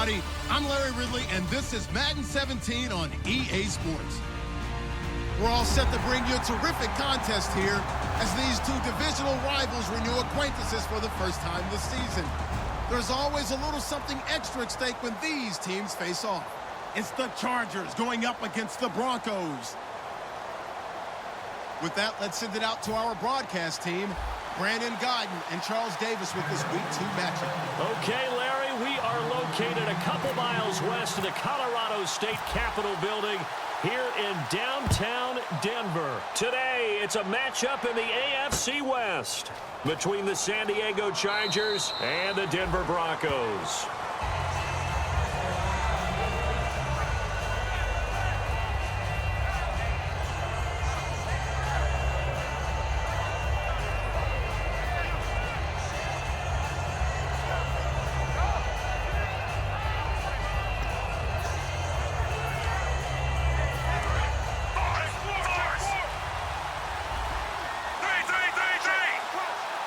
everybody. I'm Larry Ridley, and this is Madden 17 on EA Sports. We're all set to bring you a terrific contest here as these two divisional rivals renew acquaintances for the first time this season. There's always a little something extra at stake when these teams face off. It's the Chargers going up against the Broncos. With that, let's send it out to our broadcast team, Brandon Godden and Charles Davis with this Week 2 matchup. Okay, Larry, we are located a couple miles west of the Colorado State Capitol building here in downtown Denver. Today, it's a matchup in the AFC West between the San Diego Chargers and the Denver Broncos.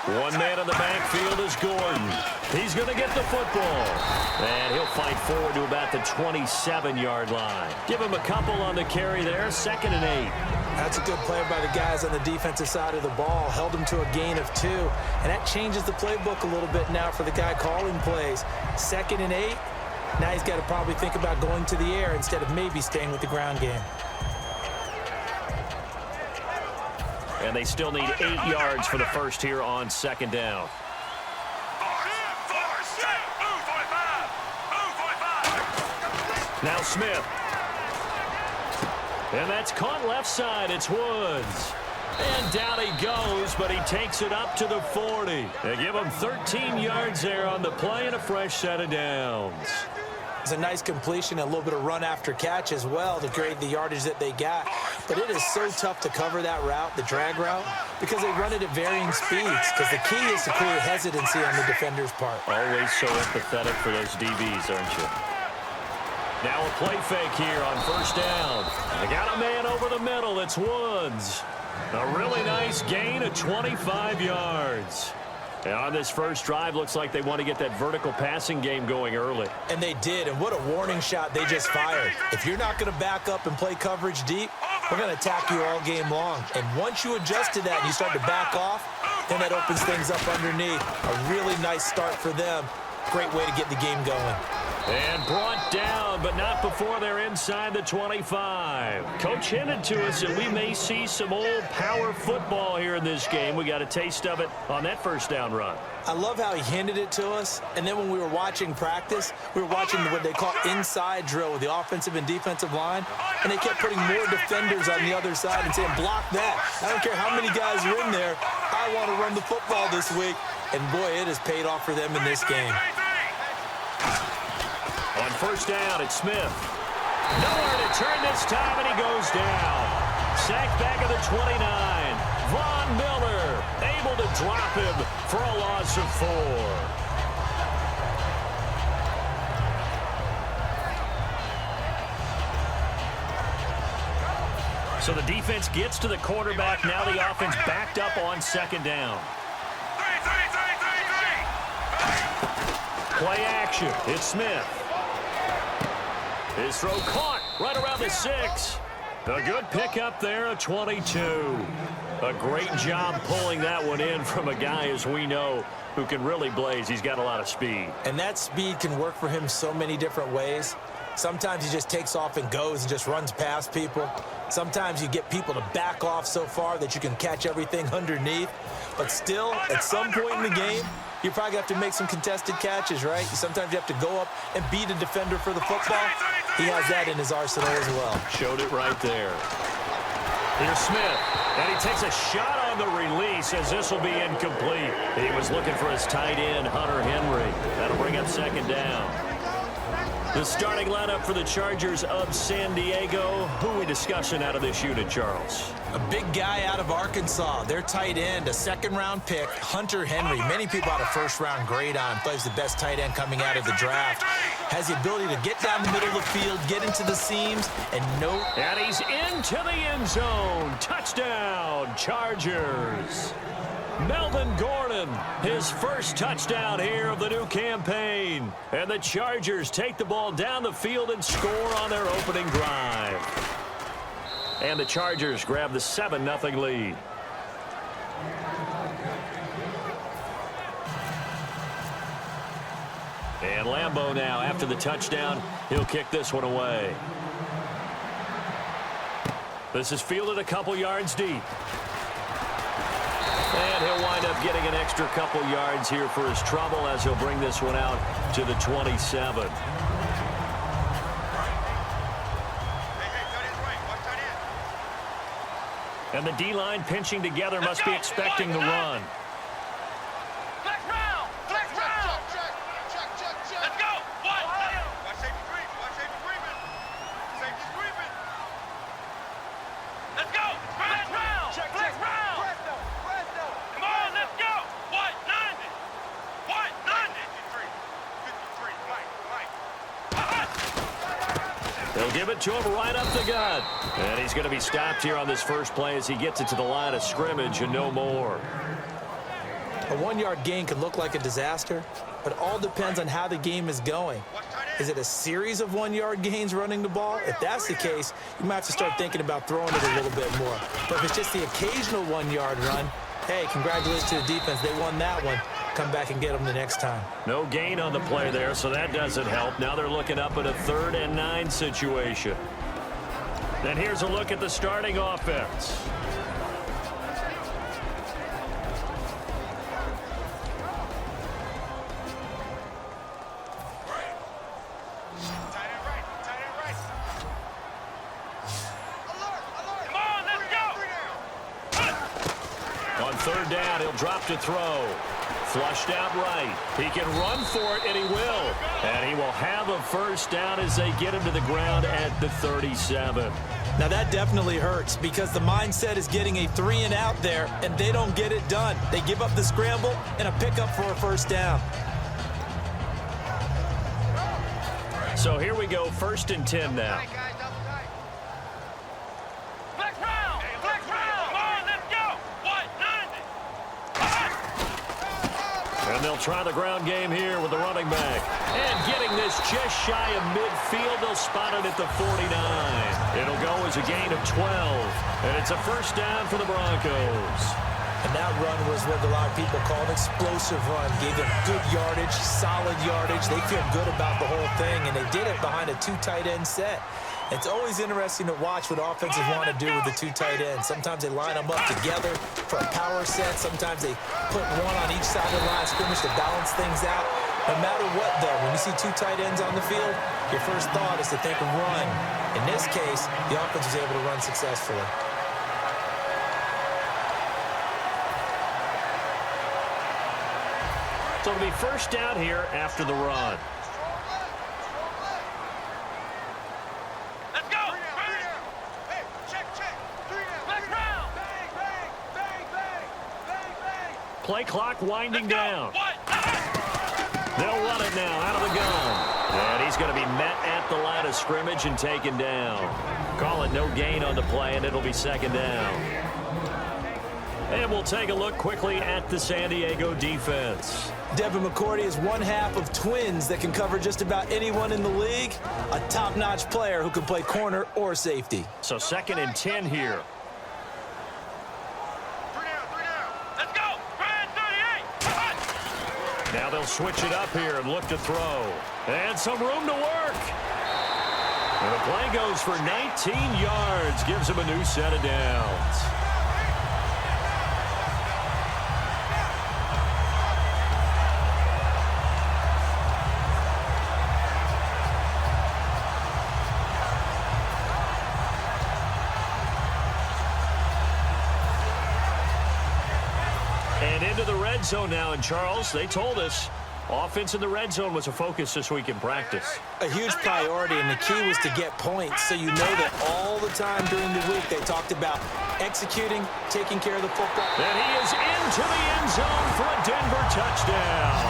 One man in the backfield is Gordon. He's going to get the football. And he'll fight forward to about the 27-yard line. Give him a couple on the carry there, 2nd and 8. That's a good play by the guys on the defensive side of the ball. Held him to a gain of 2. And that changes the playbook a little bit now for the guy calling plays. 2nd and 8. Now he's got to probably think about going to the air instead of maybe staying with the ground game. And they still need 8 yards for the first here on 2nd down. Now Smith. And that's caught left side. It's Woods. And down he goes, but he takes it up to the 40. They give him 13 yards there on the play and a fresh set of downs. It's a nice completion, a little bit of run after catch as well to grade the yardage that they got. But it is so tough to cover that route, the drag route, because they run it at varying speeds. Because the key is to clear hesitancy on the defender's part. Always so empathetic for those DBs, aren't you? Now a play fake here on 1st down. They got a man over the middle. It's Woods. A really nice gain of 25 yards. And on this first drive, looks like they want to get that vertical passing game going early. And they did, and what a warning shot they just fired. If you're not going to back up and play coverage deep, we're going to attack you all game long. And once you adjust to that and you start to back off, then that opens things up underneath. A really nice start for them. Great way to get the game going. And brought down, but not before they're inside the 25. Coach hinted to us that we may see some old power football here in this game. We got a taste of it on that 1st down run. I love how he handed it to us, and then when we were watching practice, we were watching what they call inside drill with the offensive and defensive line, and they kept putting more defenders on the other side and saying, block that. I don't care how many guys are in there. I want to run the football this week. And, boy, it has paid off for them in this game. On 1st down, it's Smith. Nowhere to turn this time, and he goes down. Sacked back at the 29. Von Miller able to drop him for a loss of 4. So the defense gets to the quarterback. Now the offense backed up on 2nd down. Play action. It's Smith. His throw caught right around the 6. A good pickup there, a 22. A great job pulling that one in from a guy, as we know, who can really blaze. He's got a lot of speed. And that speed can work for him so many different ways. Sometimes he just takes off and goes and just runs past people. Sometimes you get people to back off so far that you can catch everything underneath. But still, at some point in the game, you probably have to make some contested catches, right? Sometimes you have to go up and beat a defender for the football. He has that in his arsenal as well. Showed it right there. Here's Smith, and he takes a shot on the release as this will be incomplete. He was looking for his tight end, Hunter Henry. That'll bring up 2nd down. The starting lineup for the Chargers of San Diego. Who are we discussing out of this unit, Charles? A big guy out of Arkansas. Their tight end, a 2nd-round pick, Hunter Henry. Many people had a 1st-round grade on. Plays the best tight end coming out of the draft. Has the ability to get down the middle of the field, get into the seams, and And he's into the end zone. Touchdown, Chargers. Melvin Gordon, his first touchdown here of the new campaign. And the Chargers take the ball down the field and score on their opening drive. And the Chargers grab the 7-0 lead. And Lambeau now, after the touchdown, he'll kick this one away. This is fielded a couple yards deep. And he'll wind up getting an extra couple yards here for his trouble as he'll bring this one out to the 27. And the D-line pinching together must be expecting the run. They'll give it to him right up the gut. And he's going to be stopped here on this first play as he gets it to the line of scrimmage and no more. A 1-yard gain can look like a disaster, but it all depends on how the game is going. Is it a series of 1-yard gains running the ball? If that's the case, you might have to start thinking about throwing it a little bit more. But if it's just the occasional 1-yard run, hey, congratulations to the defense. They won that one. Come back and get them the next time. No gain on the play there, so that doesn't help. Now they're looking up at a 3rd and 9 situation. Then here's a look at the starting offense. On 3rd down, he'll drop to throw. Flushed out right. He can run for it, and he will. And he will have a first down as they get him to the ground at the 37. Now that definitely hurts because the mindset is getting a 3-and-out there, and they don't get it done. They give up the scramble and a pickup for a first down. So here we go, 1st and 10 now. And they'll try the ground game here with the running back. And getting this just shy of midfield, they'll spot it at the 49. It'll go as a gain of 12. And it's a first down for the Broncos. And that run was what a lot of people call an explosive run. Gave them good yardage, solid yardage. They feel good about the whole thing, and they did it behind a 2 tight end set. It's always interesting to watch what offenses want to do with the 2 tight ends. Sometimes they line them up together for a power set. Sometimes they put one on each side of the line of scrimmage to balance things out. No matter what, though, when you see 2 tight ends on the field, your first thought is to think of run. In this case, the offense was able to run successfully. So it'll be first down here after the run. Play clock winding down. They'll run it now out of the gun. And he's going to be met at the line of scrimmage and taken down. Call it no gain on the play, and it'll be 2nd down. And we'll take a look quickly at the San Diego defense. Devin McCourty is one half of twins that can cover just about anyone in the league. A top-notch player who can play corner or safety. So 2nd and 10 here. Now they'll switch it up here and look to throw. And some room to work. And the play goes for 19 yards. Gives him a new set of downs. And into the red zone now. And Charles, they told us offense in the red zone was a focus this week in practice. A huge priority, and the key was to get points. So you know that all the time during the week they talked about executing, taking care of the football. And he is into the end zone for a Denver touchdown.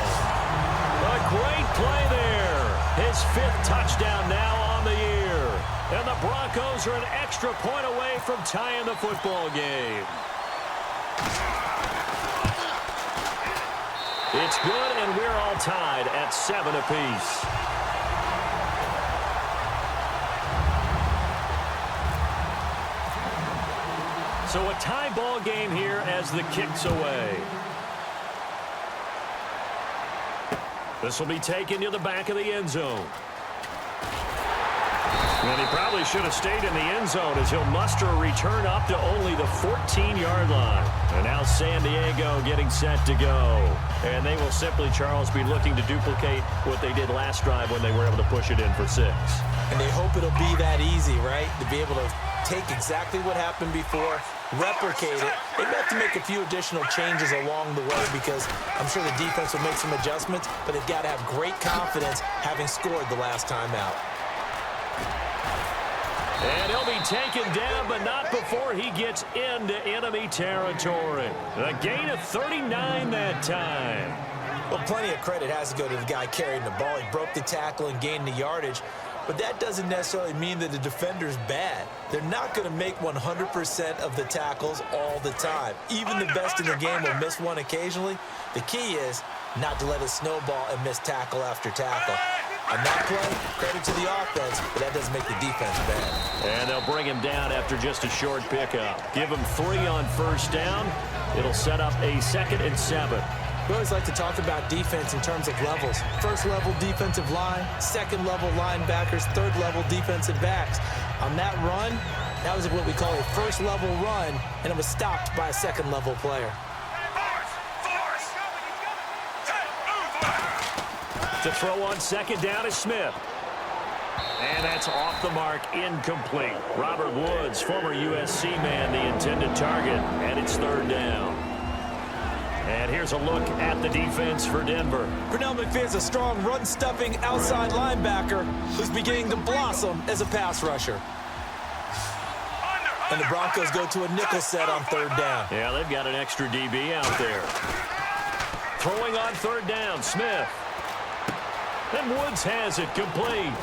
A great play there. His 5th touchdown now on the year. And the Broncos are an extra point away from tying the football game. It's good, and we're all tied at 7 apiece. So a tie ball game here as the kick's away. This will be taken to the back of the end zone. And he probably should have stayed in the end zone as he'll muster a return up to only the 14-yard line. And now San Diego getting set to go. And they will simply, Charles, be looking to duplicate what they did last drive when they were able to push it in for 6. And they hope it'll be that easy, right? To be able to take exactly what happened before, replicate it. They may have to make a few additional changes along the way because I'm sure the defense will make some adjustments, but they've got to have great confidence having scored the last time out. And he'll be taken down, but not before he gets into enemy territory. A gain of 39 that time. Well, plenty of credit has to go to the guy carrying the ball. He broke the tackle and gained the yardage. But that doesn't necessarily mean that the defender's bad. They're not going to make 100% of the tackles all the time. Even the best in the game will miss one occasionally. The key is not to let it snowball and miss tackle after tackle. On that play, credit to the offense, but that doesn't make the defense bad. And they'll bring him down after just a short pickup. Give him 3 on first down. It'll set up a 2nd and 7. We always like to talk about defense in terms of levels. First level defensive line, second level linebackers, third level defensive backs. On that run, that was what we call a first level run, and it was stopped by a second level player. To throw on 2nd down is Smith. And that's off the mark, incomplete. Robert Woods, former USC man, the intended target, and it's 3rd down. And here's a look at the defense for Denver. Pernell McPhee's a strong run-stuffing outside linebacker who's beginning to blossom as a pass rusher. And the Broncos go to a nickel set on 3rd down. Yeah, they've got an extra DB out there. Throwing on 3rd down, Smith. And Woods has it complete.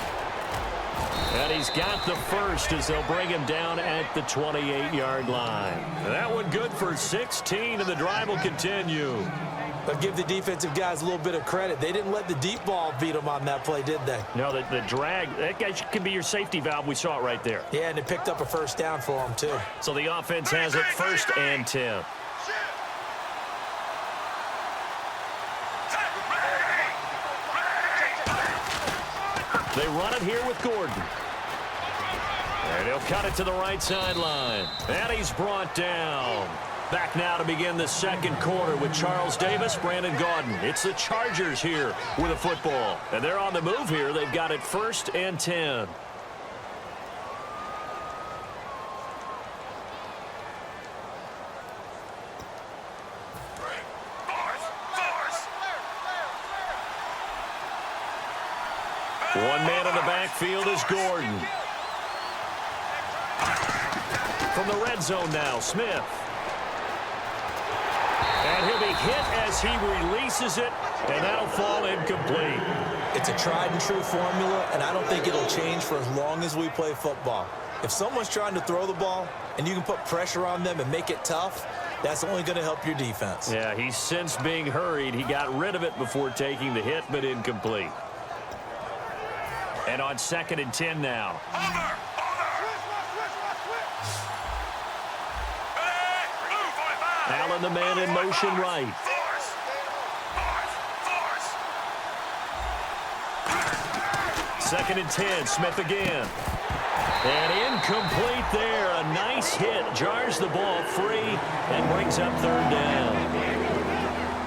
And he's got the first as they'll bring him down at the 28-yard line. That one good for 16, and the drive will continue. But give the defensive guys a little bit of credit. They didn't let the deep ball beat them on that play, did they? No, the drag, that guy can be your safety valve. We saw it right there. Yeah, and it picked up a first down for them, too. So the offense has it 1st and 10. They run it here with Gordon. And he'll cut it to the right sideline. And he's brought down. Back now to begin the 2nd quarter with Charles Davis, Brandon Gaudin. It's the Chargers here with a football. And they're on the move here. They've got it 1st and 10. One man in the backfield is Gordon. From the red zone now, Smith. And he'll be hit as he releases it, and that'll fall incomplete. It's a tried-and-true formula, and I don't think it'll change for as long as we play football. If someone's trying to throw the ball, and you can put pressure on them and make it tough, that's only going to help your defense. Yeah, he's since being hurried. He got rid of it before taking the hit, but incomplete. And on 2nd and 10 now. Allen, the man in motion right. Second and 10, Smith again. And incomplete there. A nice hit. Jars the ball free and brings up 3rd down.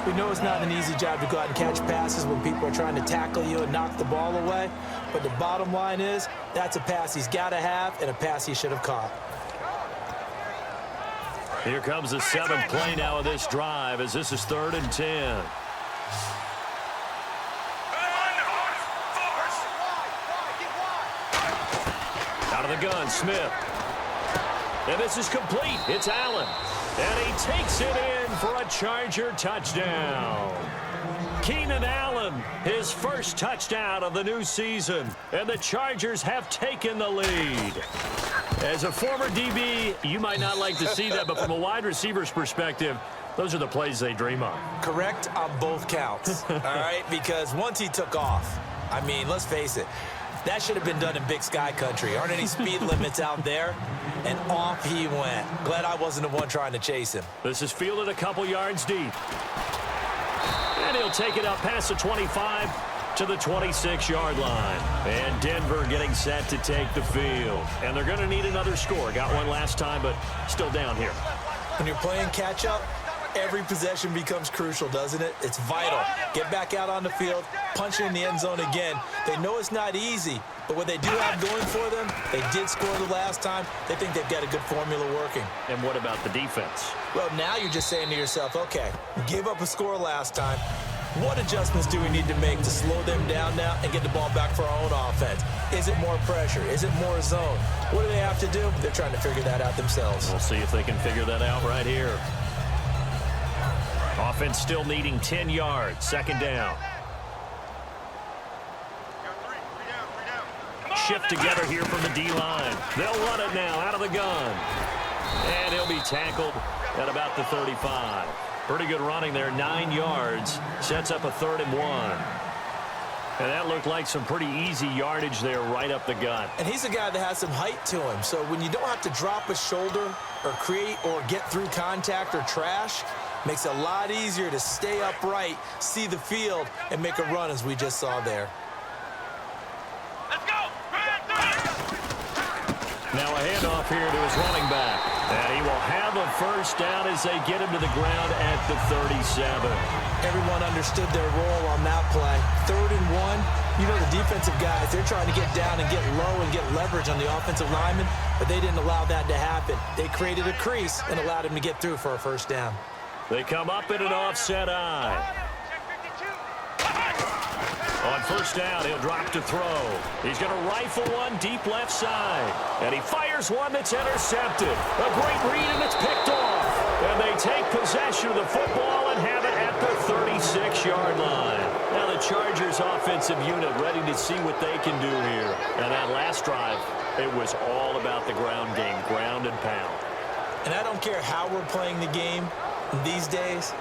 We know it's not an easy job to go out and catch passes when people are trying to tackle you and knock the ball away. But the bottom line is, that's a pass he's got to have and a pass he should have caught. Here comes the 7th play now of this drive as this is 3rd and 10. Out of the gun, Smith. And this is complete. It's Allen. And he takes it in for a Charger touchdown. Keenan Allen, his first touchdown of the new season, and the Chargers have taken the lead. As a former DB, you might not like to see that, but from a wide receiver's perspective, those are the plays they dream of. Correct on both counts, all right? Because once he took off, I mean, let's face it, that should have been done in Big Sky country. Aren't any speed limits out there? And off he went. Glad I wasn't the one trying to chase him. This is fielded a couple yards deep. And he'll take it up past the 25 to the 26-yard line. And Denver getting set to take the field. And they're going to need another score. Got one last time, but still down here. When you're playing catch-up, every possession becomes crucial, doesn't it? It's vital. Get back out on the field, punch it in the end zone again. They know it's not easy, but what they do have going for them, they did score the last time. They think they've got a good formula working. And what about the defense? Well, now you're just saying to yourself, okay, we gave up a score last time. What adjustments do we need to make to slow them down now and get the ball back for our own offense? Is it more pressure? Is it more zone? What do they have to do? They're trying to figure that out themselves. We'll see if they can figure that out right here. Offense still needing 10 yards. Second down. Shift together here from the D-line. They'll run it now out of the gun. And he'll be tackled at about the 35. Pretty good running there, 9 yards. Sets up a 3rd and 1. And that looked like some pretty easy yardage there right up the gut. And he's a guy that has some height to him. So when you don't have to drop a shoulder or create or get through contact or trash, makes it a lot easier to stay upright, see the field, and make a run as we just saw there. Now a handoff here to his running back. And he will have a first down as they get him to the ground at the 37. Everyone understood their role on that play. 3rd and 1. You know the defensive guys, they're trying to get down and get low and get leverage on the offensive lineman, but they didn't allow that to happen. They created a crease and allowed him to get through for a first down. They come up in an offset eye. On first down, he'll drop to throw. He's going to rifle one deep left side. And he fires one that's intercepted. A great read, and it's picked off. And they take possession of the football and have it at the 36-yard line. Now the Chargers offensive unit ready to see what they can do here. And that last drive, it was all about the ground game, ground and pound. And I don't care how we're playing the game these days,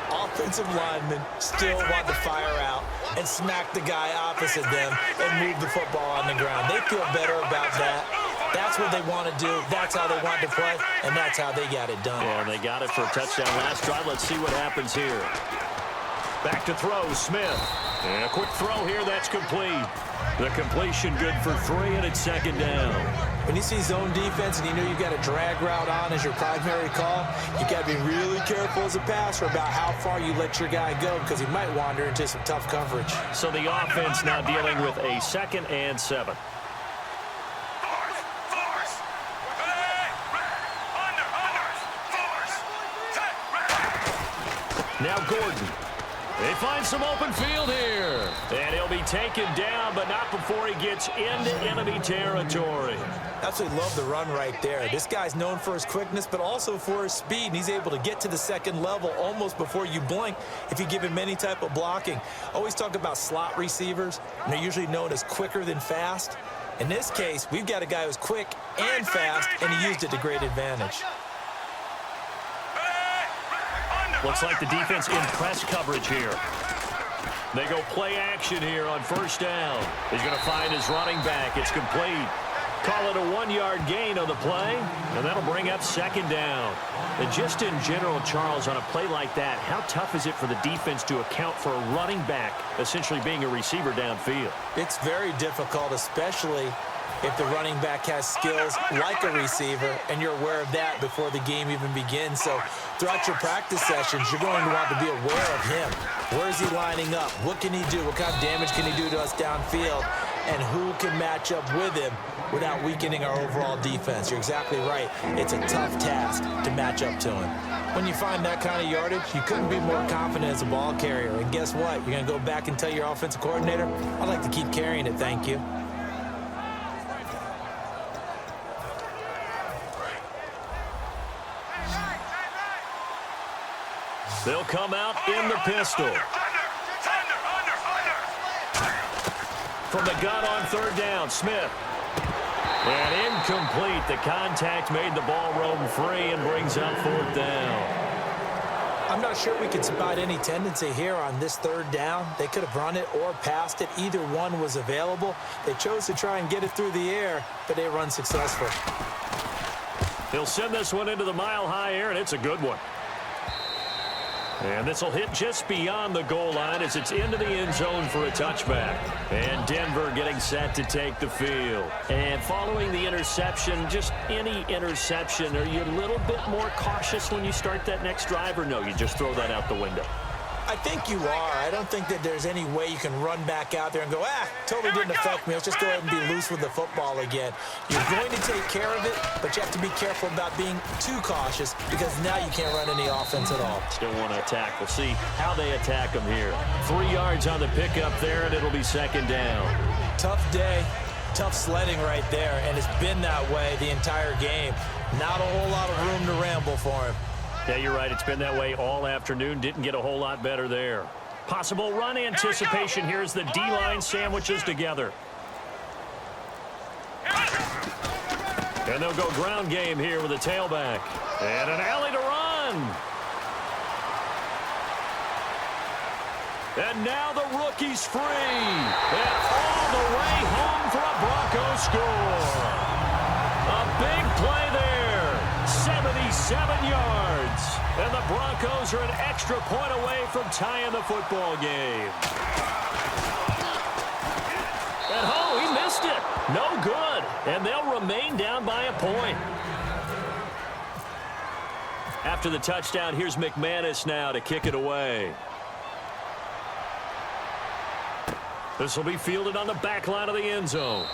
offensive linemen still want to fire out and smack the guy opposite them and move the football on the ground. They feel better about that. That's what they want to do. That's how they want to play, and that's how they got it done. Yeah, and they got it for a touchdown last drive. Let's see what happens here. Back to throw, Smith. And a quick throw here, that's complete. The completion good for 3, and it's second down. When you see zone defense and you know you've got a drag route on as your primary call, you got to be really careful as a passer about how far you let your guy go because he might wander into some tough coverage. So the offense now dealing with a 2nd and 7. Now Gordon. They find some open field here. And he'll be taken down, but not before he gets into enemy territory. Absolutely love the run right there. This guy's known for his quickness, but also for his speed. And he's able to get to the second level almost before you blink if you give him any type of blocking. Always talk about slot receivers, and they're usually known as quicker than fast. In this case, we've got a guy who's quick and fast, and he used it to great advantage. Looks like the defense in press coverage here. They go play action here on first down. He's going to find his running back. It's complete. Call it a 1-yard gain on the play, and that'll bring up second down. And just in general, Charles, on a play like that, how tough is it for the defense to account for a running back essentially being a receiver downfield? It's very difficult, especially if the running back has skills like a receiver, and you're aware of that before the game even begins. So throughout your practice sessions, you're going to want to be aware of him. Where is he lining up? What can he do? What kind of damage can he do to us downfield? And who can match up with him without weakening our overall defense? You're exactly right. It's a tough task to match up to him. When you find that kind of yardage, you couldn't be more confident as a ball carrier. And guess what? You're going to go back and tell your offensive coordinator, I'd like to keep carrying it, thank you. They'll come out in the pistol. from the gun on third down. Smith. And incomplete. The contact made the ball roam free and brings up fourth down. I'm not sure we could spot any tendency here on this third down. They could have run it or passed it. Either one was available. They chose to try and get it through the air, but they run successful. He'll send this one into the mile-high air, and it's a good one. And this will hit just beyond the goal line as it's into the end zone for a touchback. And Denver getting set to take the field. And following the interception, just any interception, are you a little bit more cautious when you start that next drive, or no, you just throw that out the window? I think you are. I don't think that there's any way you can run back out there and go, totally didn't affect me. Let's just go ahead and be loose with the football again. You're going to take care of it, but you have to be careful about being too cautious because now you can't run any offense at all. Still want to attack. We'll see how they attack them here. 3 yards on the pickup there, and it'll be second down. Tough day, tough sledding right there, and it's been that way the entire game. Not a whole lot of room to ramble for him. Yeah, you're right. It's been that way all afternoon. Didn't get a whole lot better there. Possible run anticipation here as the D-line sandwiches together. And they'll go ground game here with a tailback. And an alley to run. And now the rookie's free. And all the way home for a Broncos score. A big play there. 77 yards. And the Broncos are an extra point away from tying the football game. And he missed it. No good. And they'll remain down by a point. After the touchdown, here's McManus now to kick it away. This will be fielded on the back line of the end zone.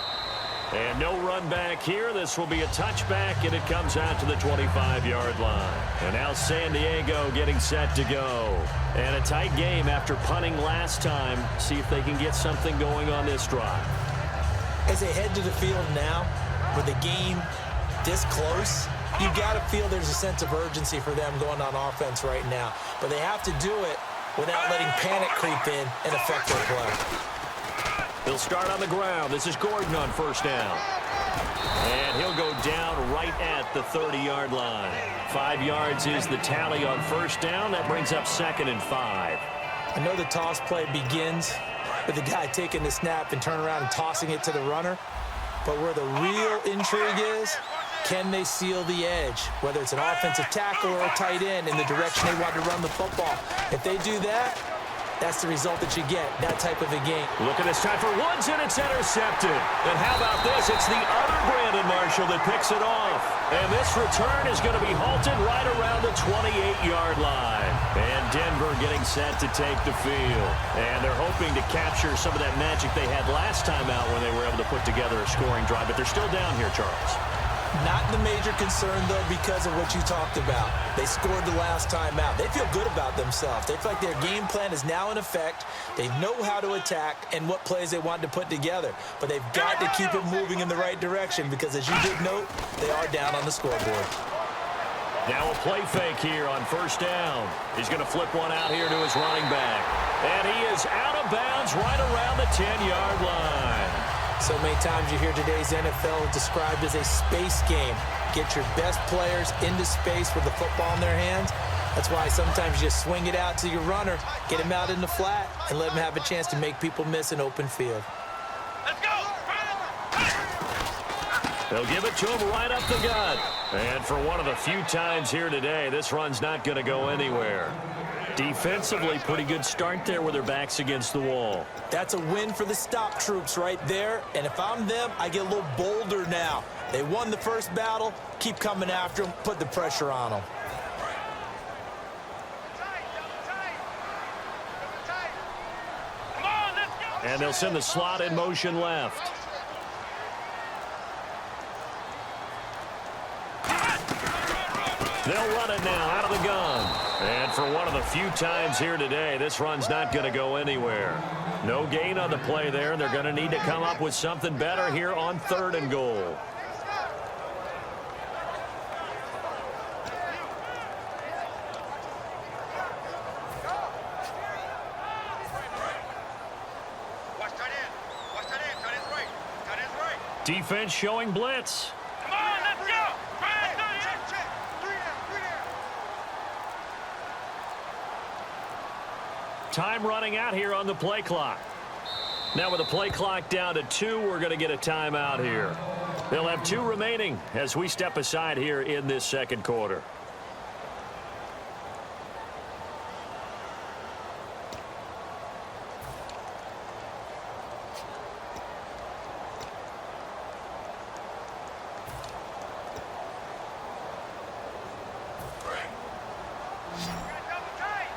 And no run back here. This will be a touchback, and it comes out to the 25-yard line. And now San Diego getting set to go. And a tight game after punting last time. See if they can get something going on this drive. As they head to the field now, with the game this close, you got to feel there's a sense of urgency for them going on offense right now. But they have to do it without letting panic creep in and affect their play. He'll start on the ground. This is Gordon on first down. And he'll go down right at the 30-yard line. 5 yards is the tally on first down. That brings up 2nd and 5. I know the toss play begins with the guy taking the snap and turning around and tossing it to the runner. But where the real intrigue is, can they seal the edge? Whether it's an offensive tackle or a tight end in the direction they want to run the football. If they do that, that's the result that you get, that type of a game. Look at this time for Woods, and it's intercepted. And how about this? It's the other Brandon Marshall that picks it off. And this return is going to be halted right around the 28-yard line. And Denver getting set to take the field. And they're hoping to capture some of that magic they had last time out when they were able to put together a scoring drive. But they're still down here, Charles. Not the major concern, though, because of what you talked about. They scored the last time out. They feel good about themselves. They feel like their game plan is now in effect. They know how to attack and what plays they want to put together. But they've got to keep it moving in the right direction because, as you did note, they are down on the scoreboard. Now a play fake here on first down. He's going to flip one out here to his running back. And he is out of bounds right around the 10-yard line. So many times you hear today's NFL described as a space game. Get your best players into space with the football in their hands. That's why sometimes you just swing it out to your runner, get him out in the flat, and let him have a chance to make people miss an open field. Let's go! They'll give it to him right up the gut. And for one of the few times here today, this run's not going to go anywhere. Defensively, pretty good start there with their backs against the wall. That's a win for the stop troops right there. And if I'm them, I get a little bolder now. They won the first battle. Keep coming after them. Put the pressure on them. And they'll send the slot in motion left. They'll run it now out of the gun. And for one of the few times here today, this run's not going to go anywhere. No gain on the play there. They're going to need to come up with something better here on 3rd and goal. Watch that in. Defense showing blitz. Come on, let's go. Time running out here on the play clock. Now with the play clock down to 2, we're going to get a timeout here. They'll have 2 remaining as we step aside here in this second quarter.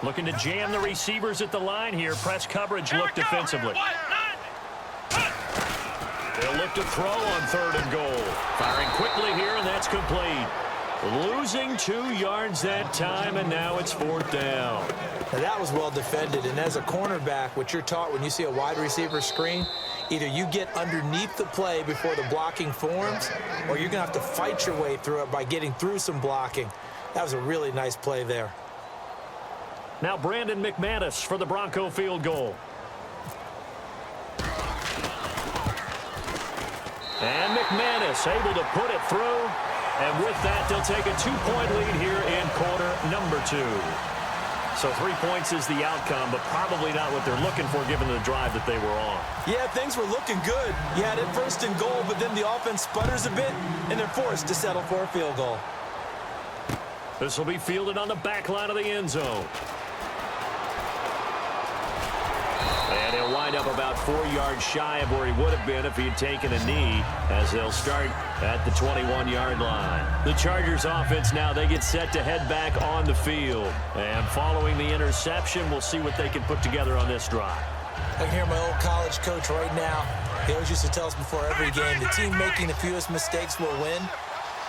Looking to jam the receivers at the line here. Press coverage look defensively. They'll look to throw on 3rd and goal. Firing quickly here, and that's complete. Losing 2 yards that time, and now it's 4th down. Now that was well defended, and as a cornerback, what you're taught when you see a wide receiver screen, either you get underneath the play before the blocking forms, or you're going to have to fight your way through it by getting through some blocking. That was a really nice play there. Now Brandon McManus for the Bronco field goal. And McManus able to put it through. And with that, they'll take a 2-point lead here in quarter number 2. So 3 points is the outcome, but probably not what they're looking for given the drive that they were on. Yeah, things were looking good. You had it 1st and goal, but then the offense sputters a bit, and they're forced to settle for a field goal. This will be fielded on the back line of the end zone. And he'll wind up about 4 yards shy of where he would have been if he had taken a knee, as they'll start at the 21-yard line. The Chargers offense now, they get set to head back on the field. And following the interception, we'll see what they can put together on this drive. I can hear my old college coach right now. He always used to tell us before every game, the team making the fewest mistakes will win.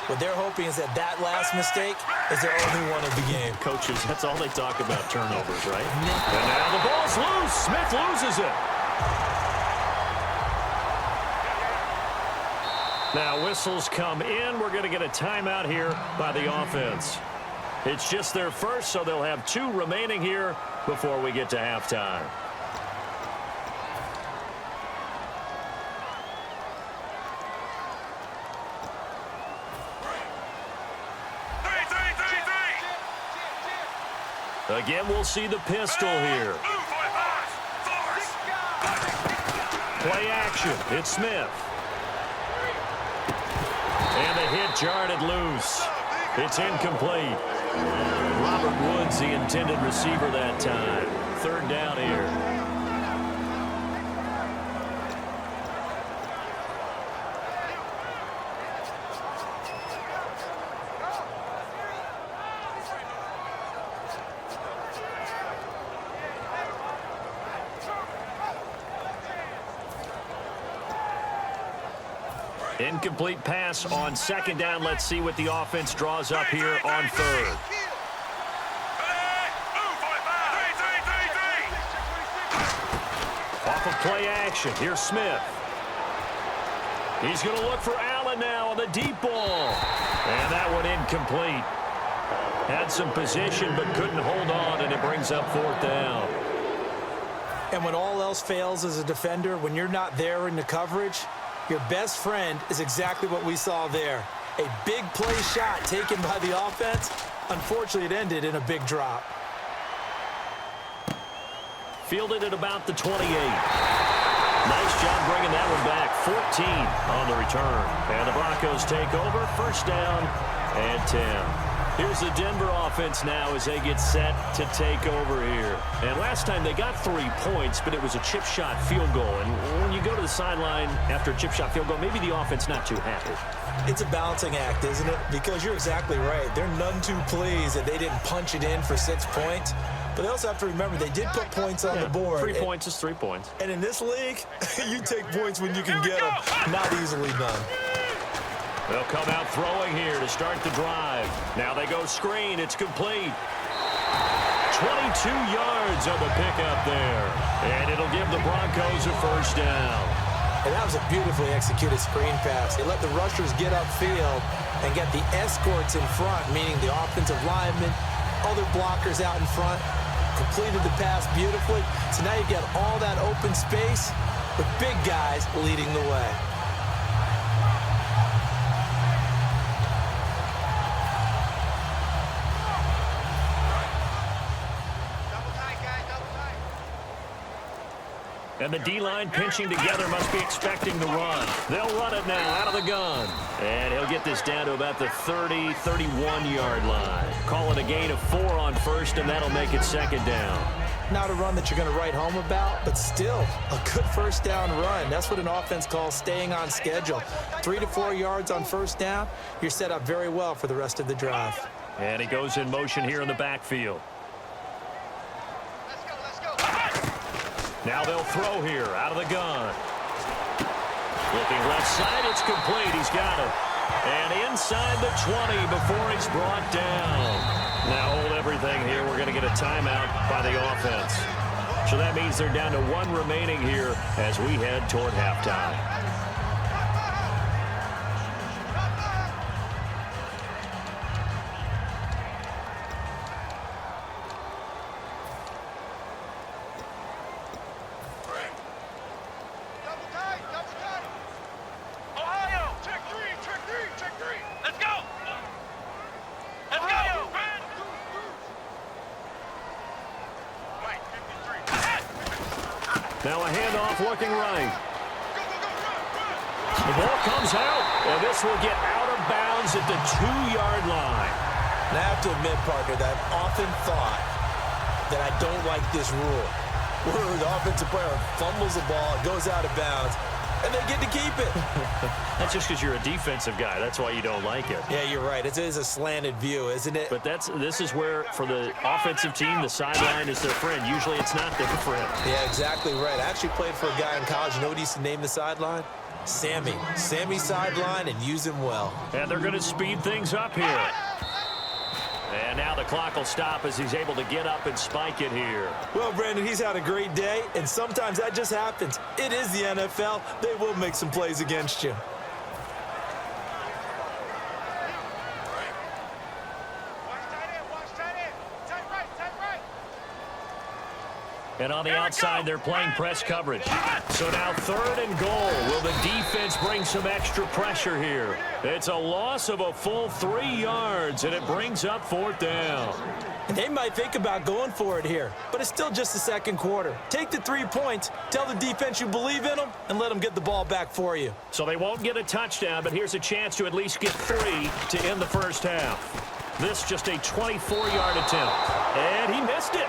What they're hoping is that last mistake is their only one of the game. Coaches, that's all they talk about, turnovers, right? And now the ball's loose. Smith loses it. Now whistles come in. We're going to get a timeout here by the offense. It's just their first, so they'll have 2 remaining here before we get to halftime. Again, we'll see the pistol here. Play action. It's Smith. And the hit jarred it loose. It's incomplete. Robert Woods, the intended receiver that time. 3rd down here. Incomplete pass on 2nd down. Let's see what the offense draws up here on 3rd. Off of play action. Here's Smith. He's going to look for Allen now on the deep ball. And that one incomplete. Had some position but couldn't hold on, and it brings up 4th down. And when all else fails as a defender, when you're not there in the coverage, your best friend is exactly what we saw there. A big play shot taken by the offense. Unfortunately, it ended in a big drop. Fielded at about the 28. Nice job bringing that one back. 14 on the return. And the Broncos take over. 1st down and 10. Here's the Denver offense now as they get set to take over here. And last time they got 3 points, but it was a chip shot field goal. And when you go to the sideline after a chip shot field goal, maybe the offense not too happy. It's a balancing act, isn't it? Because you're exactly right. They're none too pleased that they didn't punch it in for 6 points. But they also have to remember they did put points on the board. 3 points is 3 points. And in this league, you take points when you can get them. Not easily done. They'll come out throwing here to start the drive. Now they go screen. It's complete. 22 yards on the pickup there. And it'll give the Broncos a 1st down. And that was a beautifully executed screen pass. They let the rushers get upfield and get the escorts in front, meaning the offensive linemen, other blockers out in front, completed the pass beautifully. So now you've got all that open space with big guys leading the way. And the D-line pinching together must be expecting the run. They'll run it now out of the gun. And he'll get this down to about the 30, 31-yard line. Call it a gain of 4 on first, and that'll make it second down. Not a run that you're going to write home about, but still a good first down run. That's what an offense calls staying on schedule. 3 to 4 yards on first down, you're set up very well for the rest of the drive. And he goes in motion here in the backfield. Now they'll throw here out of the gun. Looking left side, it's complete. He's got it. And inside the 20 before he's brought down. Now hold everything here. We're going to get a timeout by the offense. So that means they're down to 1 remaining here as we head toward halftime. Now a handoff looking right. The ball comes out, and this will get out of bounds at the 2-yard line. And I have to admit, partner, that I've often thought that I don't like this rule, where the offensive player fumbles the ball, it goes out of bounds, and they get to keep it. That's just because you're a defensive guy. That's why you don't like it. Yeah, you're right. It is a slanted view, isn't it? But this is where, for the offensive team, the sideline is their friend. Usually it's not their friend. Yeah, exactly right. I actually played for a guy in college. You know what he used to name the sideline? Sammy. Sammy sideline, and use him well. And they're going to speed things up here. And now the clock will stop as he's able to get up and spike it here. Well, Brandon, he's had a great day, and sometimes that just happens. It is the NFL. They will make some plays against you. And on the outside, they're playing press coverage. So now 3rd and goal. Will the defense bring some extra pressure here? It's a loss of a full 3 yards, and it brings up 4th down. And they might think about going for it here, but it's still just the second quarter. Take the 3 points, tell the defense you believe in them, and let them get the ball back for you. So they won't get a touchdown, but here's a chance to at least get 3 to end the first half. This just a 24-yard attempt. And he missed it.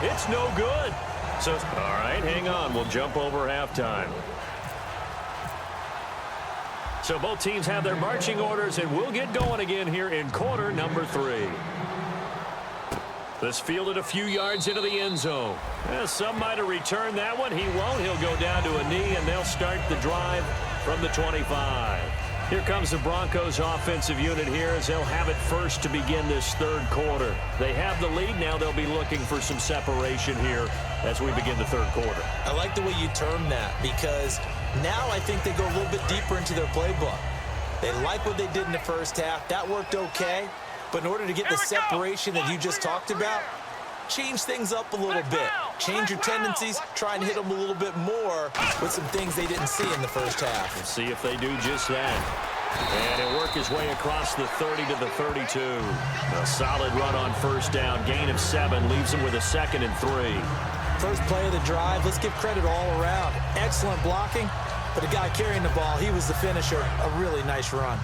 It's no good. So, all right, hang on. We'll jump over halftime. So both teams have their marching orders, and we'll get going again here in quarter number 3. This fielded a few yards into the end zone. Some might have returned that one. He won't. He'll go down to a knee, and they'll start the drive from the 25. Here comes the Broncos offensive unit here as they'll have it first to begin this 3rd quarter. They have the lead. Now they'll be looking for some separation here as we begin the 3rd quarter. I like the way you term that because now I think they go a little bit deeper into their playbook. They like what they did in the first half. That worked okay. But in order to get the separation that you just talked about, change things up a little bit. Change your tendencies, try and hit them a little bit more with some things they didn't see in the first half. We'll see if they do just that. And he'll work his way across the 30 to the 32. A solid run on first down. Gain of 7 leaves him with a 2nd and 3. First play of the drive, let's give credit all around. Excellent blocking, but the guy carrying the ball, he was the finisher. A really nice run.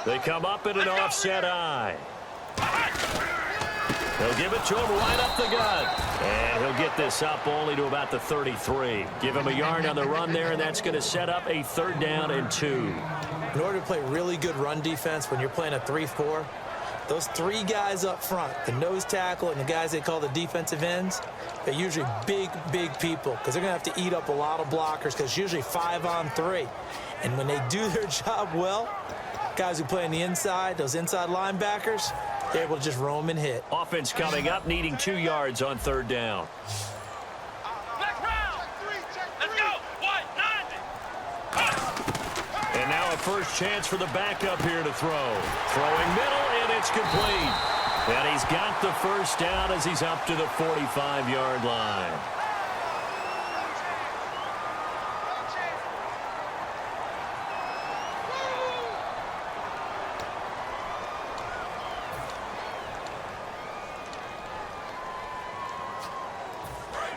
They come up in an offset eye. They'll give it to him right up the gut. And he'll get this up only to about the 33. Give him a yard on the run there, and that's going to set up a 3rd down and 2. In order to play really good run defense when you're playing a 3-4, those 3 guys up front, the nose tackle and the guys they call the defensive ends, they're usually big, big people because they're going to have to eat up a lot of blockers because it's usually 5 on 3. And when they do their job well, guys who play on the inside, those inside linebackers, they're able to just roam and hit. Offense coming up, needing 2 yards on 3rd down. And now a first chance for the backup here to throw. Throwing middle, and it's complete. And he's got the first down as he's up to the 45-yard line.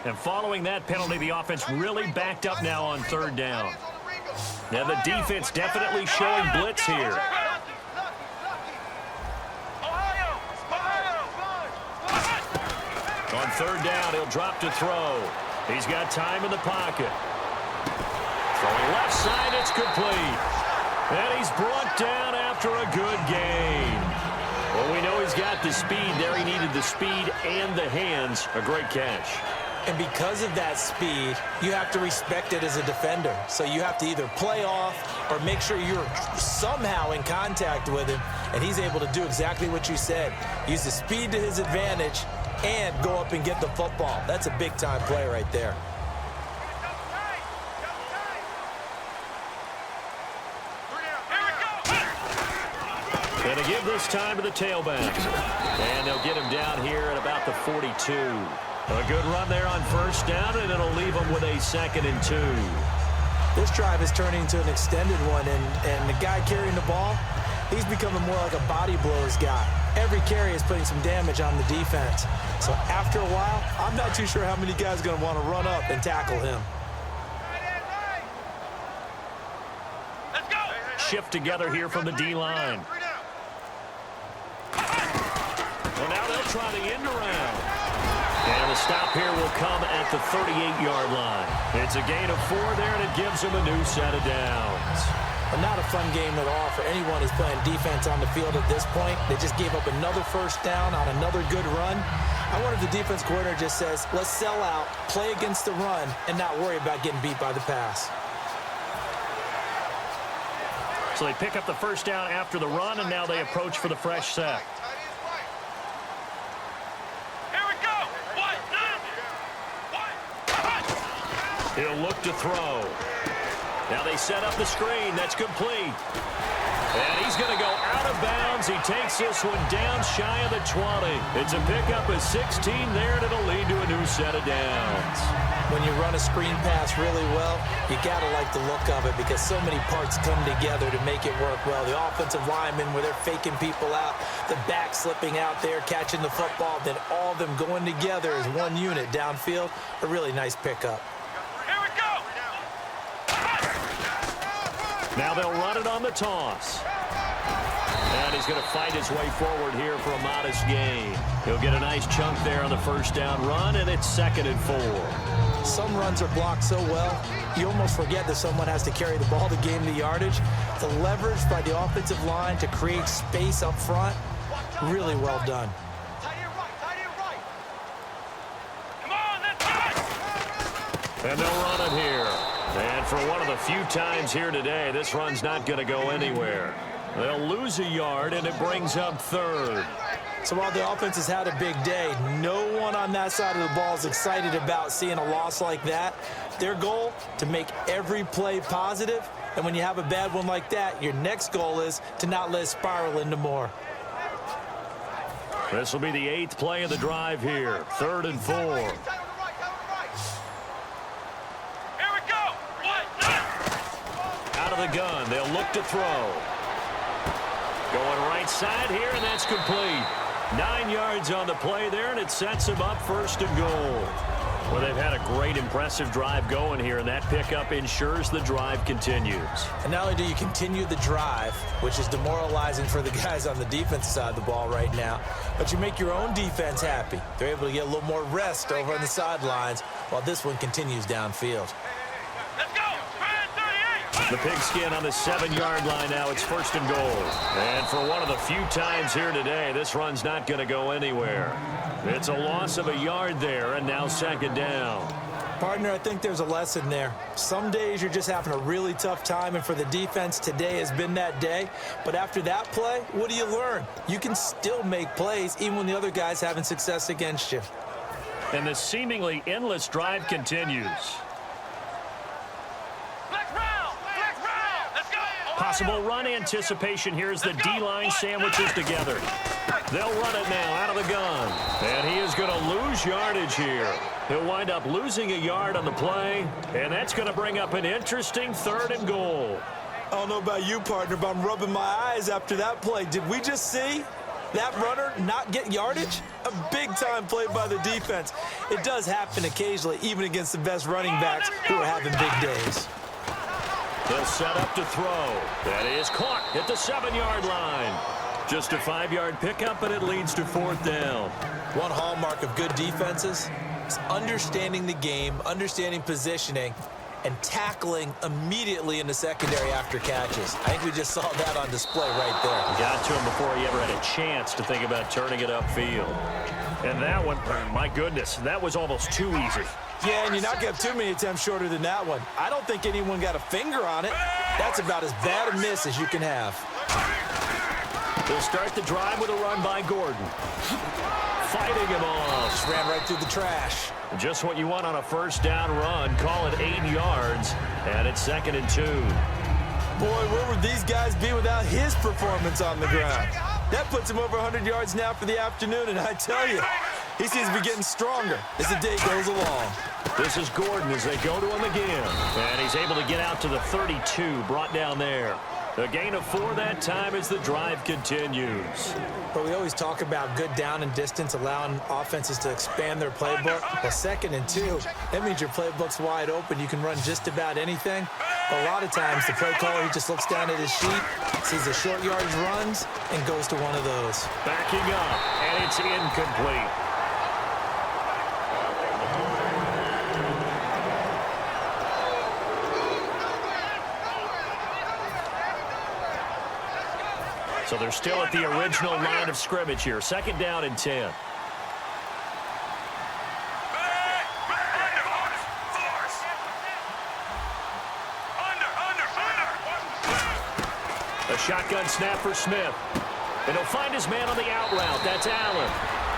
And following that penalty, the offense really backed up now on third down. Now the defense definitely showing blitz here. On third down, he'll drop to throw. He's got time in the pocket. Throwing left side, it's complete. And he's brought down after a good gain. Well, we know he's got the speed there. He needed the speed and the hands. A great catch. And because of that speed, you have to respect it as a defender. So you have to either play off or make sure you're somehow in contact with him. And he's able to do exactly what you said. Use the speed to his advantage and go up and get the football. That's a big-time play right there. And to give this time to the tailback. And they'll get him down here at about the 42. A good run there on first down, and it'll leave them with a 2nd and 2. This drive is turning into an extended one, and the guy carrying the ball, he's becoming more like a body blows guy. Every carry is putting some damage on the defense. So after a while, I'm not too sure how many guys are going to want to run up and tackle him. Let's go. Shift together here from the D-line. Well, now they'll try the end around. And the stop here will come at the 38-yard line. It's a gain of 4 there, and it gives them a new set of downs. Well, not a fun game at all for anyone who's playing defense on the field at this point. They just gave up another first down on another good run. I wonder if the defense coordinator just says, let's sell out, play against the run, and not worry about getting beat by the pass. So they pick up the first down after the run, and now they approach for the fresh set. He'll look to throw. Now they set up the screen. That's complete. And he's going to go out of bounds. He takes this one down shy of the 20. It's a pickup of 16 there, and it'll lead to a new set of downs. When you run a screen pass really well, you got to like the look of it because so many parts come together to make it work well. The offensive linemen, where they're faking people out, the back slipping out there, catching the football, then all of them going together as one unit downfield. A really nice pickup. Now they'll run it on the toss. And he's going to fight his way forward here for a modest gain. He'll get a nice chunk there on the first down run, and it's 2nd and 4. Some runs are blocked so well, you almost forget that someone has to carry the ball to gain the yardage. The leverage by the offensive line to create space up front, really well done. And they'll run it here. And for one of the few times here today, this run's not going to go anywhere. They'll lose a yard, and it brings up 3rd. So while the offense has had a big day, no one on that side of the ball is excited about seeing a loss like that. Their goal, to make every play positive, and when you have a bad one like that, your next goal is to not let it spiral into more. This will be the 8th play of the drive here. 3rd and 4. Out of the gun, they'll look to throw. Going right side here, and that's complete. 9 yards on the play there, and it sets them up 1st and goal. Well, they've had a great, impressive drive going here, and that pickup ensures the drive continues. And not only do you continue the drive, which is demoralizing for the guys on the defensive side of the ball right now, but you make your own defense happy. They're able to get a little more rest over on the sidelines while this one continues downfield. The pigskin on the 7-yard line now. It's 1st and goal. And for one of the few times here today, this run's not going to go anywhere. It's a loss of a yard there, and now 2nd down. Partner, I think there's a lesson there. Some days you're just having a really tough time, and for the defense, today has been that day. But after that play, what do you learn? You can still make plays even when the other guy's having success against you. And the seemingly endless drive continues. Possible run anticipation here as the D-line sandwiches together. They'll run it now out of the gun. And he is going to lose yardage here. He'll wind up losing a yard on the play, and that's going to bring up an interesting 3rd and goal. I don't know about you, partner, but I'm rubbing my eyes after that play. Did we just see that runner not get yardage? A big-time play by the defense. It does happen occasionally, even against the best running backs who are having big days. They'll set up to throw. That is caught at the 7-yard line. Just a 5-yard pickup, and it leads to 4th down. One hallmark of good defenses is understanding the game, understanding positioning, and tackling immediately in the secondary after catches. I think we just saw that on display right there. Got to him before he ever had a chance to think about turning it upfield. And that one, my goodness, that was almost too easy. Yeah, and you're not going to have too many attempts shorter than that one. I don't think anyone got a finger on it. That's about as bad a miss as you can have. They'll start the drive with a run by Gordon. Fighting him off. Just ran right through the trash. Just what you want on a first down run. Call it 8 yards, and it's 2nd and 2. Boy, where would these guys be without his performance on the ground? That puts him over 100 yards now for the afternoon, and I tell you, he seems to be getting stronger as the day goes along. This is Gordon as they go to him again. And he's able to get out to the 32, brought down there. A gain of 4 that time as the drive continues. But we always talk about good down and distance, allowing offenses to expand their playbook. Well, 2nd and 2, that means your playbook's wide open. You can run just about anything. But a lot of times, the play caller, he just looks down at his sheet, sees the short yardage runs, and goes to one of those. Backing up, and it's incomplete. So they're still at the original line of scrimmage here. 2nd down and 10. A shotgun snap for Smith. And he'll find his man on the out route. That's Allen.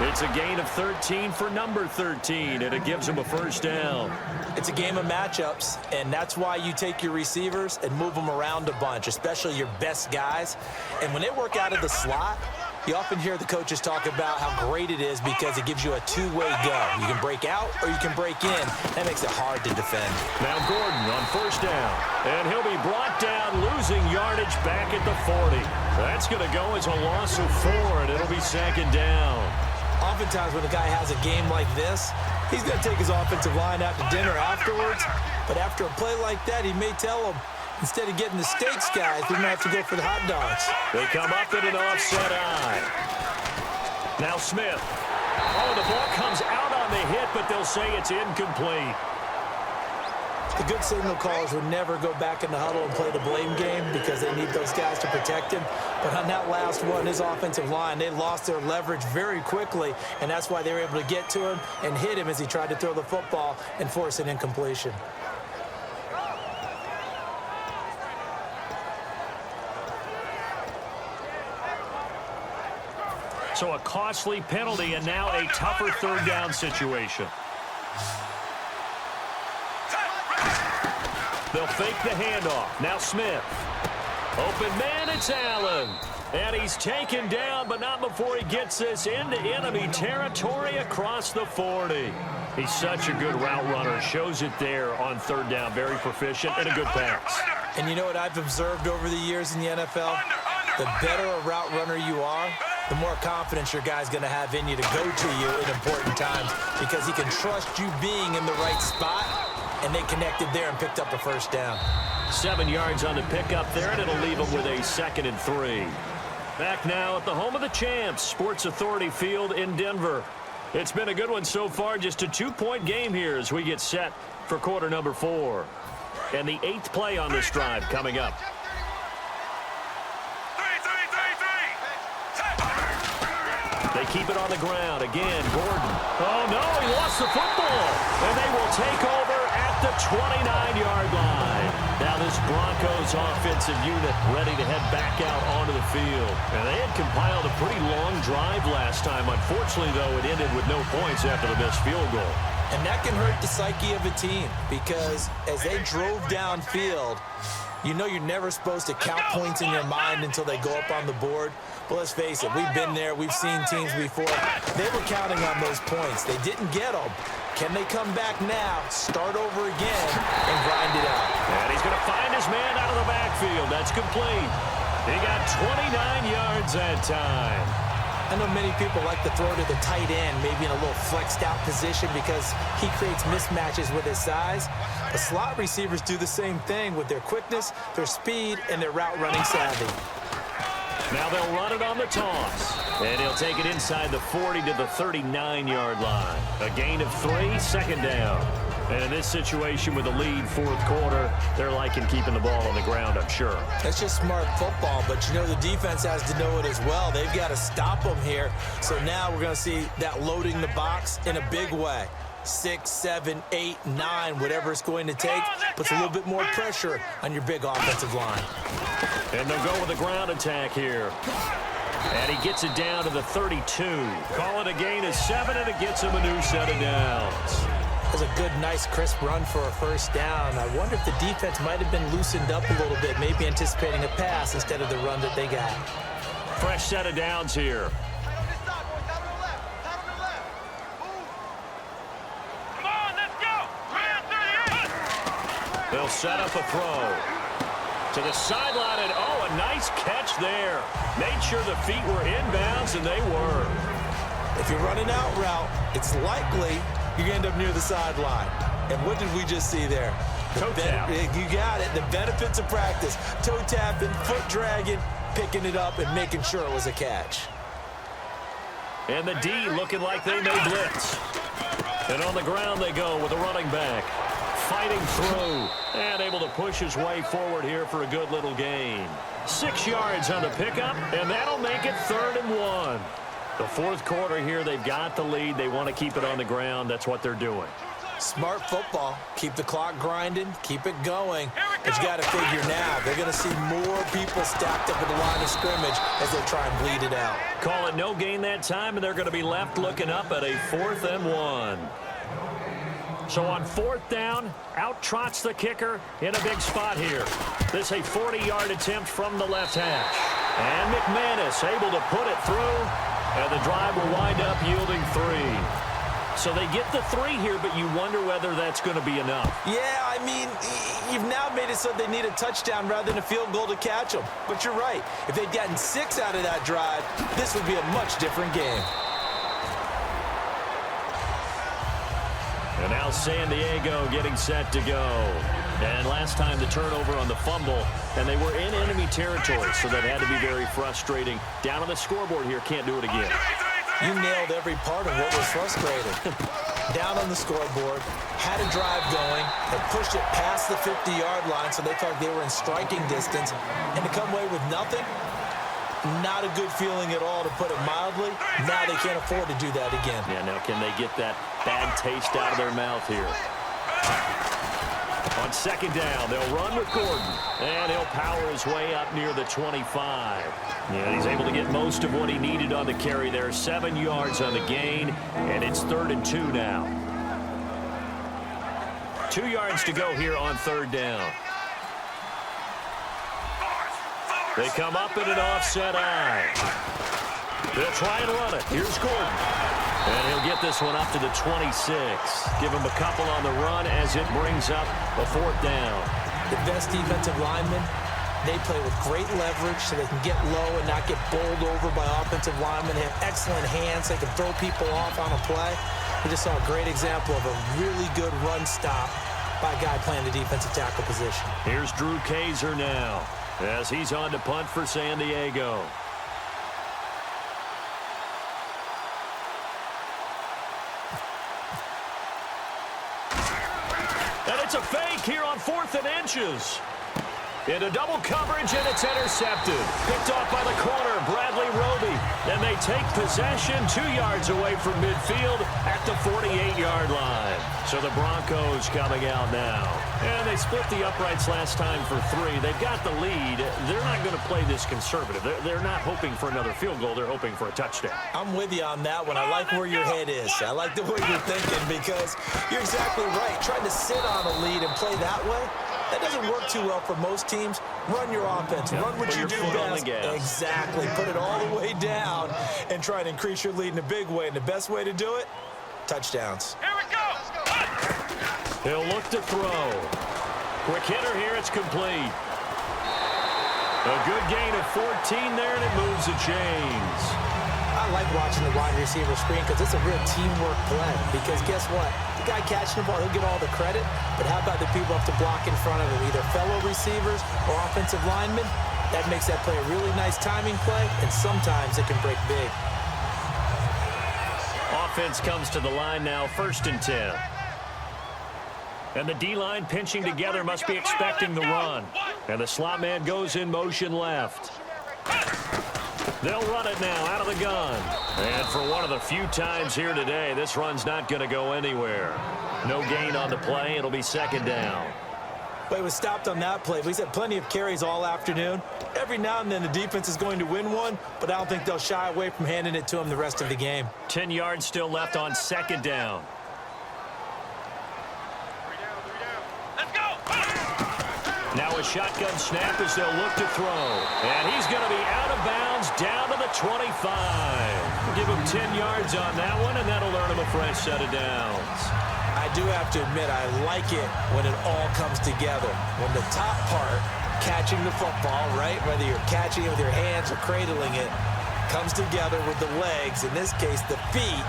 It's a gain of 13 for number 13, and it gives him a 1st down. It's a game of matchups, and that's why you take your receivers and move them around a bunch, especially your best guys. And when they work out of the slot, you often hear the coaches talk about how great it is because it gives you a two-way go. You can break out or you can break in. That makes it hard to defend. Now Gordon on 1st down, and he'll be brought down, losing yardage back at the 40. That's going to go as a loss of 4, and it'll be 2nd down. Oftentimes when a guy has a game like this, he's going to take his offensive line out to dinner afterwards. But after a play like that, he may tell them, instead of getting the steaks, guys, we might have to go for the hot dogs. They come up at an offset eye. Now Smith. Oh, the ball comes out on the hit, but they'll say it's incomplete. The good signal callers would never go back in the huddle and play the blame game because they need those guys to protect him. But on that last one, his offensive line, they lost their leverage very quickly, and that's why they were able to get to him and hit him as he tried to throw the football and force an incompletion. So a costly penalty and now a tougher 3rd down situation. They'll fake the handoff. Now Smith. Open man, it's Allen. And he's taken down, but not before he gets this into enemy territory across the 40. He's such a good route runner. Shows it there on 3rd down. Very proficient and a good pass. And you know what I've observed over the years in the NFL? The better a route runner you are, the more confidence your guy's going to have in you to go to you in important times because he can trust you being in the right spot, and they connected there and picked up a 1st down. 7 yards on the pickup there, and it'll leave them with a 2nd and 3. Back now at the home of the champs, Sports Authority Field in Denver. It's been a good one so far, just a 2-point game here as we get set for quarter number 4. And the 8th play on this drive coming up. They keep it on the ground. Again, Gordon. Oh, no, he lost the football. And they will take over at the 29-yard line. Now this Broncos offensive unit ready to head back out onto the field. And they had compiled a pretty long drive last time. Unfortunately, though, it ended with no points after the missed field goal. And that can hurt the psyche of a team because as they drove downfield, you know you're never supposed to count points in your mind until they go up on the board. But let's face it, we've been there. We've seen teams before. They were counting on those points. They didn't get them. Can they come back now, start over again, and grind it out? And he's going to find his man out of the backfield. That's complete. He got 29 yards that time. I know many people like to throw to the tight end, maybe in a little flexed out position because he creates mismatches with his size. The slot receivers do the same thing with their quickness, their speed, and their route running savvy. Now they'll run it on the toss. And he'll take it inside the 40 to the 39-yard line. A gain of 3, second down. And in this situation with the lead fourth quarter, they're liking keeping the ball on the ground, I'm sure. That's just smart football, but you know the defense has to know it as well. They've got to stop them here. So now we're going to see that loading the box in a big way. 6, 7, 8, 9, whatever it's going to take, puts a little bit more pressure on your big offensive line. And they'll go with a ground attack here. And he gets it down to the 32. Call it a gain of 7, and it gets him a new set of downs. That was a good, nice, crisp run for a first down. I wonder if the defense might have been loosened up a little bit, maybe anticipating a pass instead of the run that they got. Fresh set of downs here. They'll set up a throw to the sideline, and oh, a nice catch there. Made sure the feet were inbounds, and they were. If you're running out route, it's likely you're going to end up near the sideline. And what did we just see there? Toe tap. You got it. The benefits of practice. Toe tapping, foot dragging, picking it up, and making sure it was a catch. And the D looking like they may blitz. And on the ground they go with a running back. Fighting through and able to push his way forward here for a good little gain. 6 yards on the pickup, and that'll make it 3rd and 1. The fourth quarter here, they've got the lead. They want to keep it on the ground. That's what they're doing. Smart football. Keep the clock grinding. Keep it going. But you got to figure now, they're going to see more people stacked up at the line of scrimmage as they try and bleed it out. Call it no gain that time, and they're going to be left looking up at a 4th and 1. So on 4th down, out trots the kicker in a big spot here. This a 40-yard attempt from the left hash. And McManus able to put it through, and the drive will wind up yielding 3. So they get the 3 here, but you wonder whether that's going to be enough. Yeah, I mean, you've now made it so they need a touchdown rather than a field goal to catch them. But you're right. If they'd gotten 6 out of that drive, this would be a much different game. And now San Diego getting set to go. And last time the turnover on the fumble, and they were in enemy territory, so that had to be very frustrating. Down on the scoreboard here, can't do it again. You nailed every part of what was frustrating. Down on the scoreboard, had a drive going, had pushed it past the 50-yard line, so they felt they were in striking distance, and to come away with nothing, not a good feeling at all, to put it mildly. Now they can't afford to do that again. Yeah, now can they get that bad taste out of their mouth here? On 2nd down, they'll run with Gordon, and he'll power his way up near the 25. Yeah, he's able to get most of what he needed on the carry there. 7 yards on the gain, and it's 3rd and 2 now. 2 yards to go here on 3rd down. They come up in an offset eye. They'll try and run it. Here's Gordon. And he'll get this one up to the 26. Give him a couple on the run as it brings up a 4th down. The best defensive linemen, they play with great leverage so they can get low and not get bowled over by offensive linemen. They have excellent hands. They can throw people off on a play. We just saw a great example of a really good run stop by a guy playing the defensive tackle position. Here's Drew Kaiser now as he's on to punt for San Diego. And it's a fake here on 4th and inches. Into double coverage, and it's intercepted. Picked off by the corner, Bradley Roby. And they take possession 2 yards away from midfield at the 48-yard line. So the Broncos coming out now. And they split the uprights last time for 3. They've got the lead. They're not going to play this conservative. They're not hoping for another field goal. They're hoping for a touchdown. I'm with you on that one. I like where your head is. I like the way you're thinking because you're exactly right. Trying to sit on a lead and play that way, that doesn't work too well for most teams. Run your offense. Yep. Run what Put you your do foot on best. the gas. Exactly. Put it all the way down and try and increase your lead in a big way. And the best way to do it, touchdowns. Here we go. He'll look to throw. Quick hitter here. It's complete. A good gain of 14 there, and it moves the chains. I like watching the wide receiver screen because it's a real teamwork play. Because guess what? The guy catching the ball, he'll get all the credit. But how about the people have to block in front of him, either fellow receivers or offensive linemen? That makes that play a really nice timing play, and sometimes it can break big. Offense comes to the line now, 1st and 10. And the D-line pinching together must be expecting the run. And the slot man goes in motion left. They'll run it now out of the gun. And for one of the few times here today, this run's not going to go anywhere. No gain on the play. It'll be 2nd down. But he was stopped on that play. He's had plenty of carries all afternoon. Every now and then the defense is going to win one, but I don't think they'll shy away from handing it to him the rest of the game. 10 yards still left on 2nd down. Now a shotgun snap as they'll look to throw. And he's going to be out of bounds down to the 25. Give him 10 yards on that one, and that'll earn him a fresh set of downs. I do have to admit, I like it when it all comes together. When the top part, catching the football, right, whether you're catching it with your hands or cradling it, comes together with the legs, in this case the feet,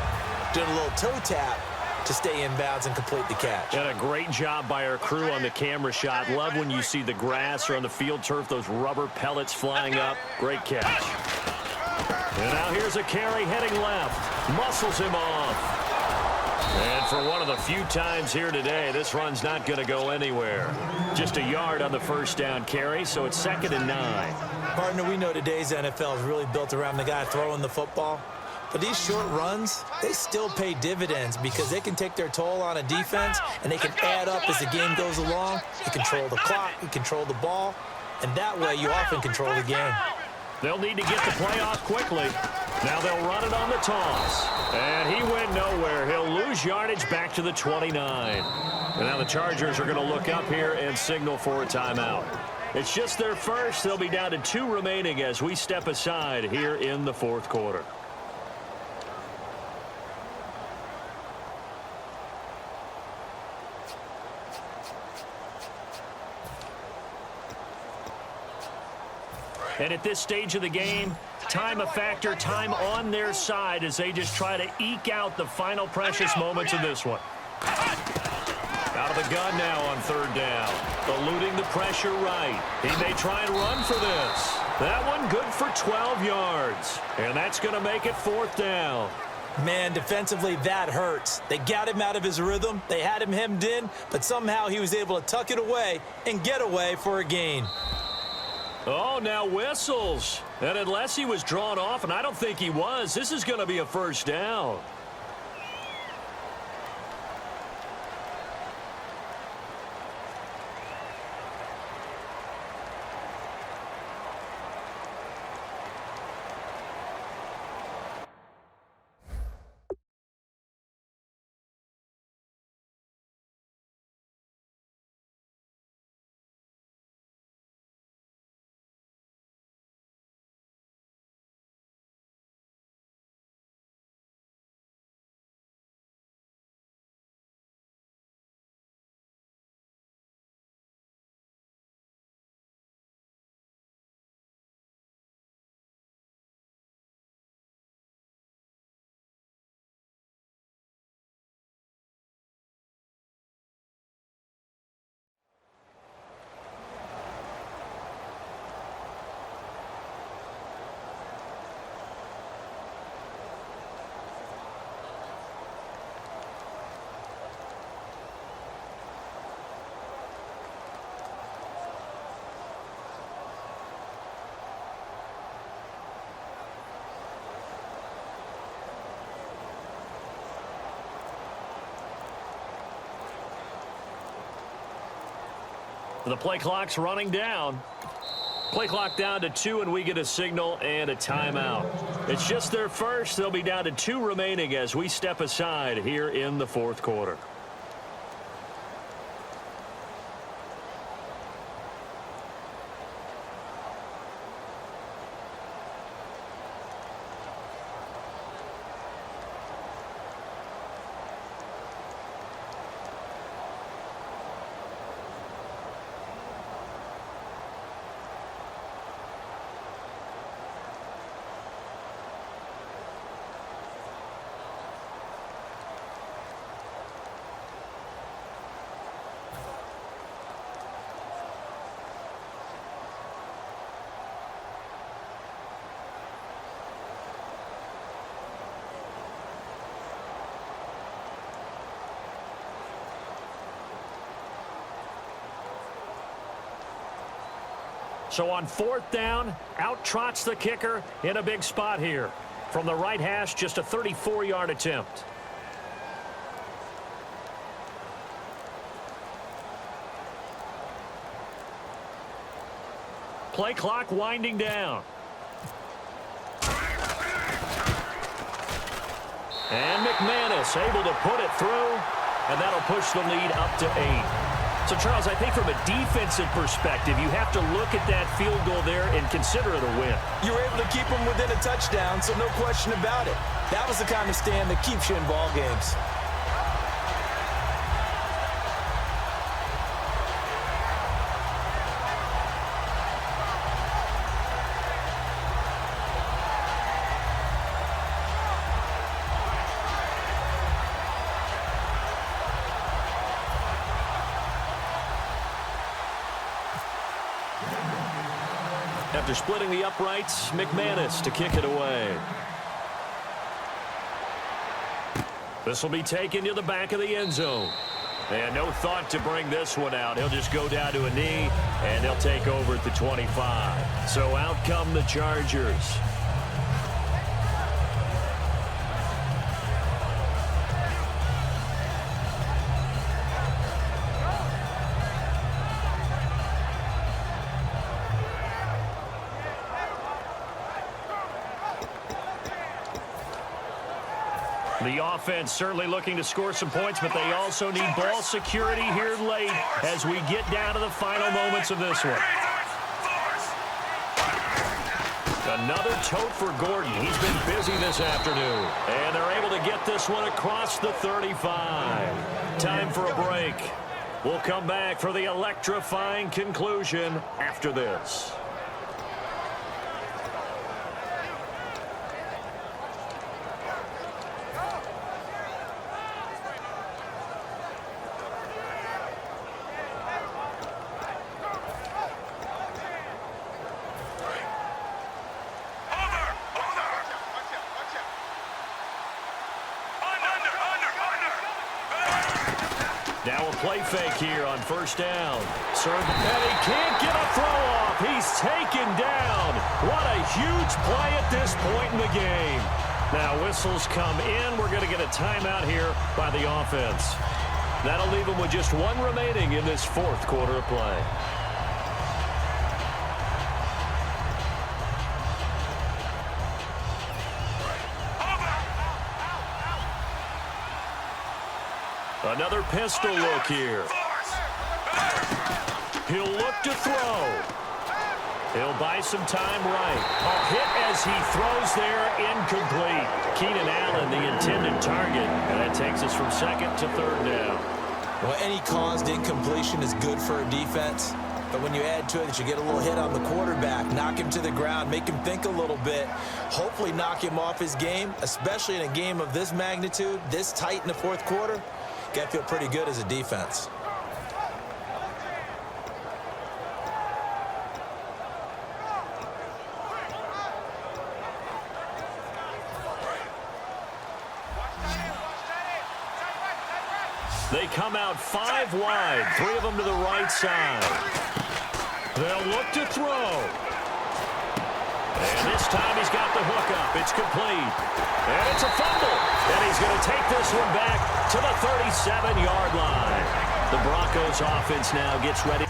doing a little toe tap to stay in bounds and complete the catch. And a great job by our crew on the camera shot. Love when you see the grass or on the field turf, those rubber pellets flying up. Great catch. And now here's a carry heading left. Muscles him off. And for one of the few times here today, this run's not going to go anywhere. Just a yard on the 1st down carry, so it's 2nd and 9. Partner, we know today's NFL is really built around the guy throwing the football. But these short runs, they still pay dividends because they can take their toll on a defense and they can add up as the game goes along. You control the clock, you control the ball, and that way you often control the game. They'll need to get the play off quickly. Now they'll run it on the toss. And he went nowhere. He'll lose yardage back to the 29. And now the Chargers are going to look up here and signal for a timeout. It's just their first. They'll be down to 2 remaining as we step aside here in the 4th quarter. And at this stage of the game, time a factor, time on their side as they just try to eke out the final precious moments of this one. Out of the gun now on 3rd down. Eluding the pressure right. He may try and run for this. That one good for 12 yards. And that's going to make it 4th down. Man, defensively, that hurts. They got him out of his rhythm. They had him hemmed in, but somehow he was able to tuck it away and get away for a gain. Oh, now whistles. And unless he was drawn off, and I don't think he was, this is going to be a 1st down. The play clock's running down. Play clock down to 2, and we get a signal and a timeout. It's just their first. They'll be down to 2 remaining as we step aside here in the 4th quarter. So on 4th down, out trots the kicker in a big spot here. From the right hash, just a 34-yard attempt. Play clock winding down. And McManus able to put it through, and that'll push the lead up to 8. So, Charles, I think from a defensive perspective, you have to look at that field goal there and consider it a win. You were able to keep them within a touchdown, so no question about it. That was the kind of stand that keeps you in ball games. After splitting the uprights, McManus to kick it away. This will be taken to the back of the end zone. And no thought to bring this one out. He'll just go down to a knee, and they'll take over at the 25. So out come the Chargers. The offense certainly looking to score some points, but they also need ball security here late as we get down to the final moments of this one. Another tote for Gordon. He's been busy this afternoon. And they're able to get this one across the 35. Time for a break. We'll come back for the electrifying conclusion after this. Now a play fake here on 1st down. And he can't get a throw off. He's taken down. What a huge play at this point in the game. Now whistles come in. We're going to get a timeout here by the offense. That'll leave them with just one remaining in this 4th quarter of play. Another pistol look here. He'll look to throw. He'll buy some time right. A hit as he throws there, incomplete. Keenan Allen, the intended target. And that takes us from 2nd to 3rd down. Well, any caused incompletion is good for a defense. But when you add to it that you get a little hit on the quarterback, knock him to the ground, make him think a little bit, hopefully knock him off his game, especially in a game of this magnitude, this tight in the 4th quarter, got to feel pretty good as a defense. They come out 5 wide, 3 of them to the right side. They'll look to throw. And this time he's got the hook up. It's complete. And it's a fumble. And he's going to take this one back to the 37-yard line. The Broncos offense now gets ready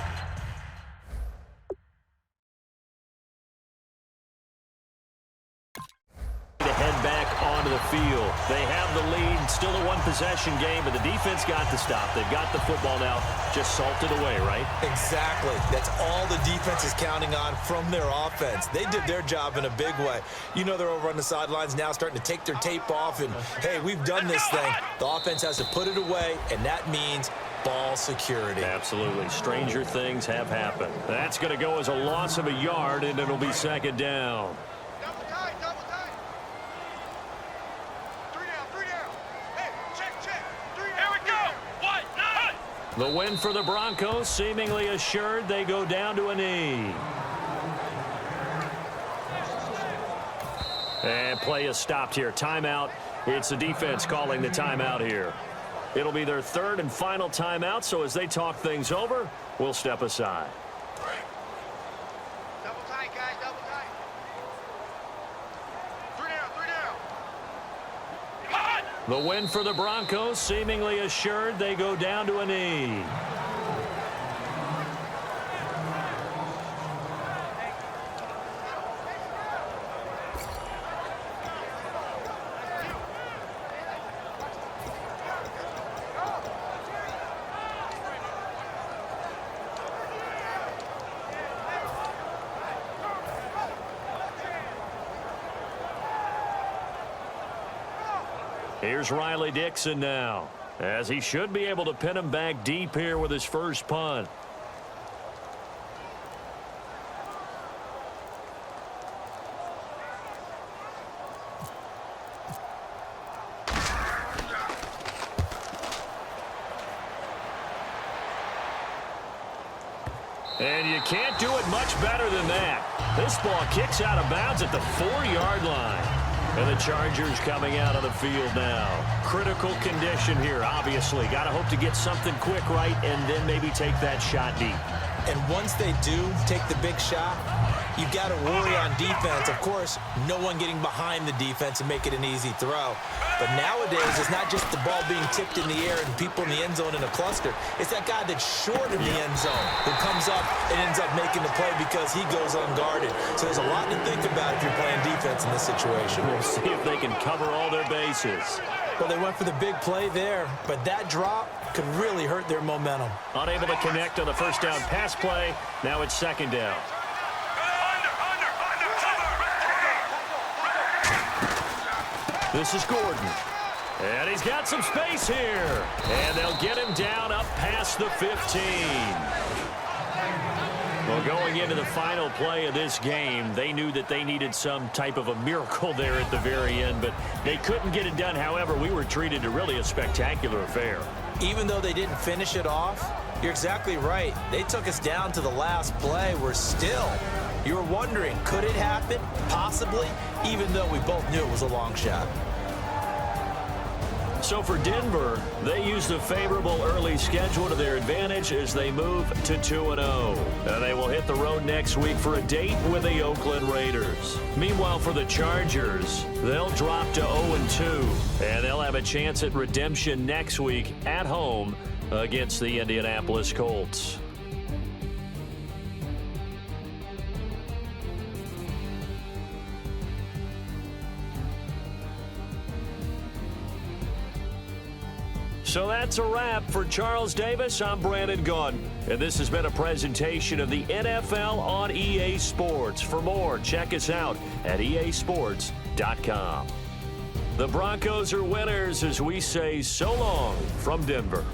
to head back onto the field. They have the lead, still a one-possession game, but the defense got to stop. They've got the football now, just salted away, right? Exactly. That's all the defense is counting on from their offense. They did their job in a big way. You know they're over on the sidelines now starting to take their tape off and, hey, we've done this thing. The offense has to put it away, and that means ball security. Absolutely. Stranger things have happened. That's going to go as a loss of a yard, and it'll be 2nd down. The win for the Broncos seemingly assured. They go down to a knee. And play is stopped here. Timeout. It's the defense calling the timeout here. It'll be their 3rd and final timeout, so as they talk things over, we'll step aside. The win for the Broncos, seemingly assured. They go down to a knee. Here's Riley Dixon now, as he should be able to pin him back deep here with his first punt. And you can't do it much better than that. This ball kicks out of bounds at the 4-yard line. And the Chargers coming out on the field now. Critical condition here, obviously. Got to hope to get something quick right and then maybe take that shot deep. And once they do take the big shot, you've got to worry on defense. Of course, no one getting behind the defense and make it an easy throw. But nowadays, it's not just the ball being tipped in the air and people in the end zone in a cluster. It's that guy that's short in the end zone who comes up and ends up making the play because he goes unguarded. So there's a lot to think about if you're playing defense in this situation. We'll see if they can cover all their bases. Well, they went for the big play there, but that drop could really hurt their momentum. Unable to connect on the first down pass play. Now it's second down. This is Gordon. And he's got some space here. And they'll get him down up past the 15. Well, going into the final play of this game, they knew that they needed some type of a miracle there at the very end, but they couldn't get it done. However, we were treated to really a spectacular affair. Even though they didn't finish it off, you're exactly right. They took us down to the last play. You were wondering, could it happen? Possibly, even though we both knew it was a long shot. So for Denver, they used a favorable early schedule to their advantage as they move to 2-0. And they will hit the road next week for a date with the Oakland Raiders. Meanwhile, for the Chargers, they'll drop to 0-2. And they'll have a chance at redemption next week at home against the Indianapolis Colts. So that's a wrap. For Charles Davis, I'm Brandon Gaudin, and this has been a presentation of the NFL on EA Sports. For more, check us out at easports.com. The Broncos are winners as we say so long from Denver.